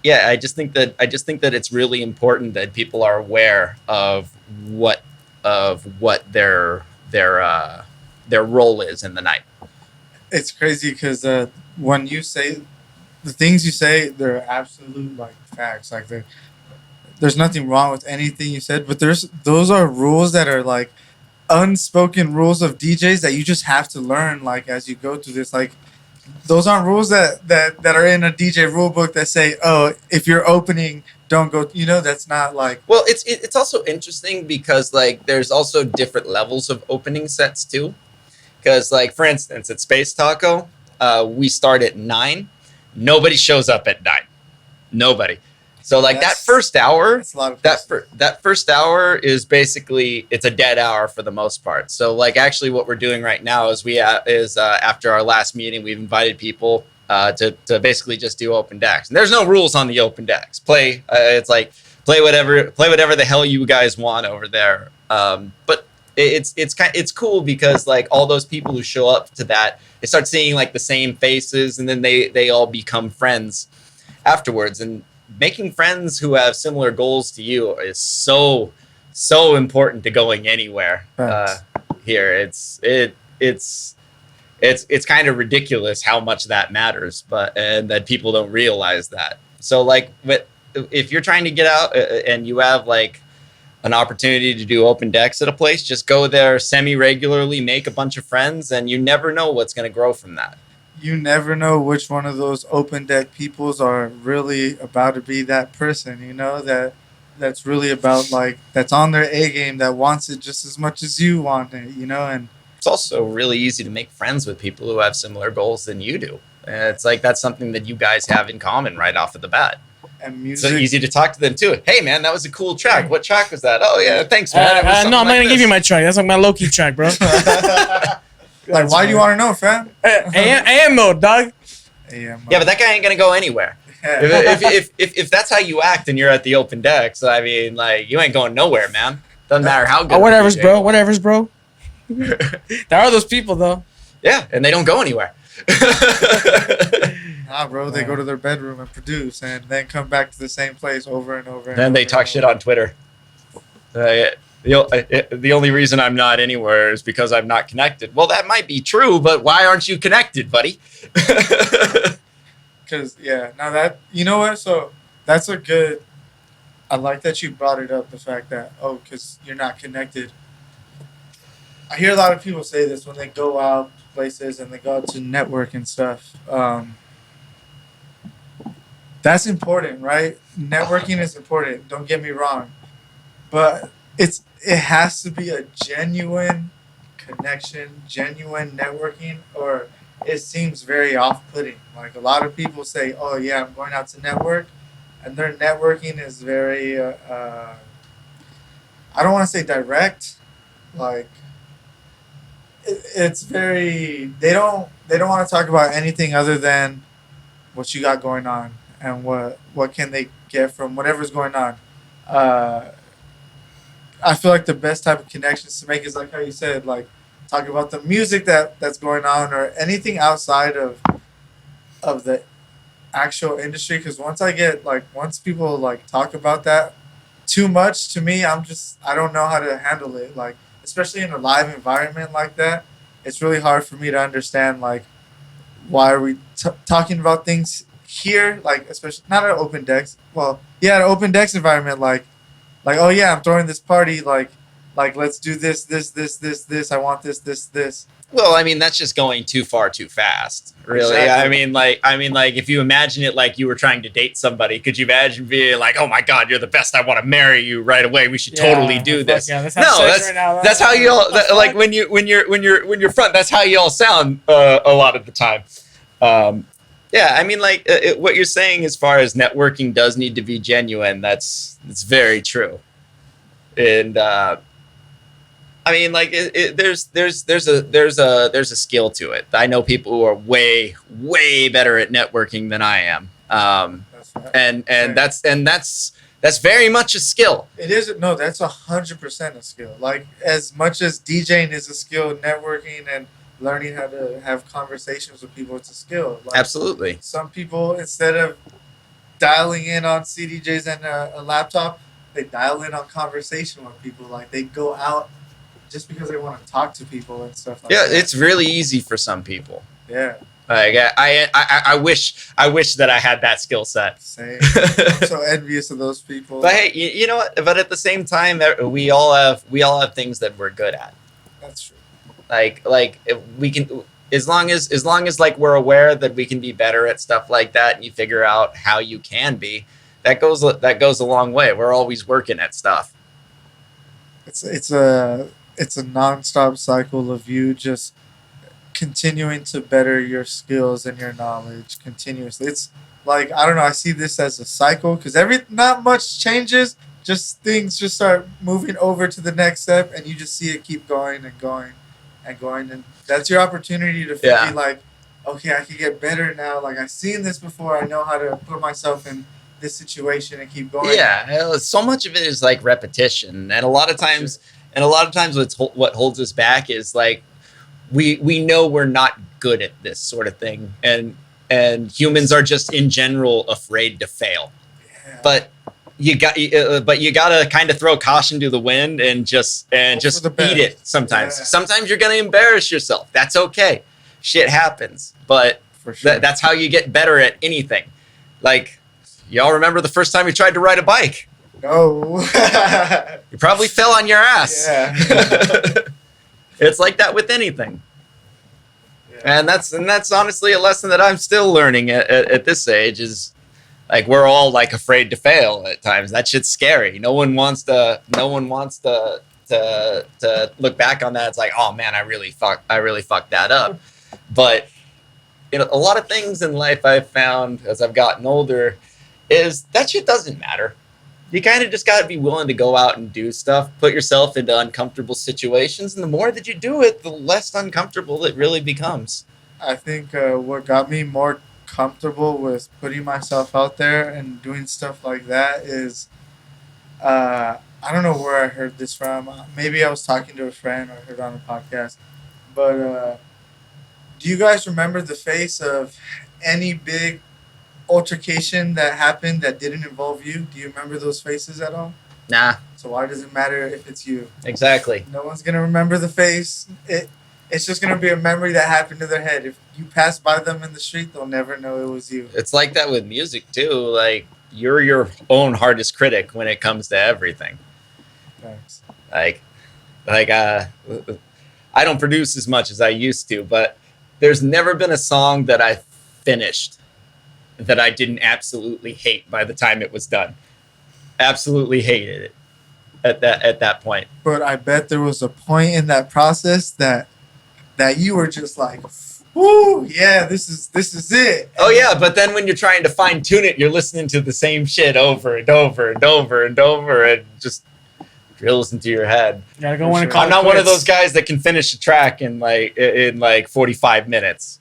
yeah, I just think that it's really important that people are aware of what their role is in the night. It's crazy because when you say the things you say, they're absolute like facts. Like there's nothing wrong with anything you said, but those are rules that are like unspoken rules of DJs that you just have to learn, like as you go through this. Like those aren't rules that are in a DJ rule book that say, oh, if you're opening, don't go, you know. That's not like, well, it's also interesting because like there's also different levels of opening sets too, because like for instance at Space Taco, we start at 9, nobody shows up at 9, nobody. So like that first hour, that first hour is basically, it's a dead hour for the most part. So like actually what we're doing right now is after our last meeting, we've invited people to basically just do open decks. And there's no rules on the open decks. It's like play whatever the hell you guys want over there. But it's cool because like all those people who show up to that, they start seeing like the same faces, and then they all become friends afterwards. And making friends who have similar goals to you is so important to going anywhere. Here, it's kind of ridiculous how much that matters, and that people don't realize that. So like, but if you're trying to get out and you have like an opportunity to do open decks at a place, just go there semi-regularly, make a bunch of friends, and you never know what's going to grow from that. You never know which one of those open deck peoples are really about to be that person, you know, that's really about like, that's on their A game, that wants it just as much as you want it, you know. And it's also really easy to make friends with people who have similar goals than you do. And it's like, that's something that you guys have in common right off of the bat. And music. So easy to talk to them too. Hey man, that was a cool track. What track was that? Oh yeah, thanks man. No, I'm not gonna give you my track. That's like my low-key track, bro. Like, why do you want to know, fam? AM mode, dog. AM mode. Yeah, but that guy ain't gonna go anywhere. If that's how you act and you're at the open decks, I mean, like, you ain't going nowhere, man. Doesn't matter how good. Oh, whatever's bro. Whatever's bro. There are those people though. Yeah, and they don't go anywhere. Nah, bro, they go to their bedroom and produce, and then come back to the same place over and over. And then they talk shit on Twitter. The only reason I'm not anywhere is because I'm not connected. Well, that might be true, but why aren't you connected, buddy? Because, yeah, now that, you know what? So that's a good, I like that you brought it up, the fact that, because you're not connected. I hear a lot of people say this when they go out places and they go out to network and stuff. That's important, right? Networking is important. Don't get me wrong. But it has to be a genuine connection, genuine networking, or it seems very off-putting. Like, a lot of people say, oh, yeah, I'm going out to network, and their networking is very, I don't want to say direct. Like, it's very, they don't want to talk about anything other than what you got going on and what can they get from whatever's going on. I feel like the best type of connections to make is like how you said, like, talk about the music that's going on or anything outside of the actual industry. Because once people like talk about that too much, to me, I don't know how to handle it. Like, especially in a live environment like that, it's really hard for me to understand, like, why are we talking about things here, like, especially not at open decks. Well, yeah, at an open decks environment, like, oh yeah, I'm throwing this party, like let's do this. I want this. Well, I mean, that's just going too far too fast, really. Exactly. I mean, like, if you imagine it like you were trying to date somebody, could you imagine being like, oh my God, you're the best. I want to marry you right away. We should totally do this. Yeah, that's how you all, like, when you're front, that's how you all sound a lot of the time. Yeah, I mean, like, what you're saying as far as networking does need to be genuine, it's very true. And I mean, like, there's a skill to it. I know people who are way better at networking than I am. That's very much a skill. It is. No, that's 100% a skill. Like, as much as DJing is a skill, networking and learning how to have conversations with people, it's a skill. Like, absolutely. Some people, instead of dialing in on CDJs and a laptop, they dial in on conversation with people. Like, they go out just because they want to talk to people and stuff like that. Yeah, it's really easy for some people. Yeah. Like, I wish that I had that skill set. Same. I'm so envious of those people. But hey, you know what? But at the same time, we all have things that we're good at. That's true. Like if we can, as long as like we're aware that we can be better at stuff like that, and you figure out how you can be, that goes a long way. We're always working at stuff. It's a nonstop cycle of you just continuing to better your skills and your knowledge continuously. It's like, I don't know, I see this as a cycle because not much changes, just things just start moving over to the next step, and you just see it keep going and going and going, and that's your opportunity to be like, okay, I can get better now. Like, I've seen this before. I know how to put myself in this situation and keep going. Yeah, so much of it is like repetition, and a lot of times what holds us back is like we know we're not good at this sort of thing, and humans are just in general afraid to fail. but you gotta kind of throw caution to the wind and just eat it sometimes. Yeah. Sometimes you're gonna embarrass yourself. That's okay. Shit happens. But For sure. that's how you get better at anything. Like, y'all remember the first time you tried to ride a bike? No. You probably fell on your ass. Yeah. It's like that with anything. Yeah. And that's honestly a lesson that I'm still learning at this age is like we're all like afraid to fail at times. That shit's scary. No one wants to look back on that. It's like, oh man, I really fucked that up. But a lot of things in life I've found as I've gotten older is that shit doesn't matter. You kind of just got to be willing to go out and do stuff, put yourself into uncomfortable situations, and the more that you do it, the less uncomfortable it really becomes. I think what got me more comfortable with putting myself out there and doing stuff like that is, I don't know where I heard this from. Maybe I was talking to a friend or I heard it on a podcast. But do you guys remember the face of any big altercation that happened that didn't involve you? Do you remember those faces at all? Nah, So why does it matter if it's you? exactly. No one's gonna remember the face. It's just gonna be a memory that happened to their head. If you pass by them in the street, they'll never know it was you. It's like that with music too. Like you're your own hardest critic when it comes to everything. Thanks. Like I don't produce as much as I used to, but there's never been a song that I finished that I didn't absolutely hate by the time it was done. Absolutely hated it at that point. But I bet there was a point in that process that you were just like, "Woo, yeah, this is it." Oh yeah, but then when you're trying to fine tune it, you're listening to the same shit over and over and over and over, and just drills into your head. You gotta go when it I'm not one of those guys that can finish a track in like 45 minutes.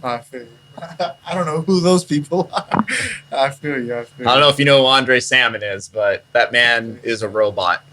I feel you. I don't know who those people are. I feel you. I don't know if you know who Andre Salmon is, but that man is a robot.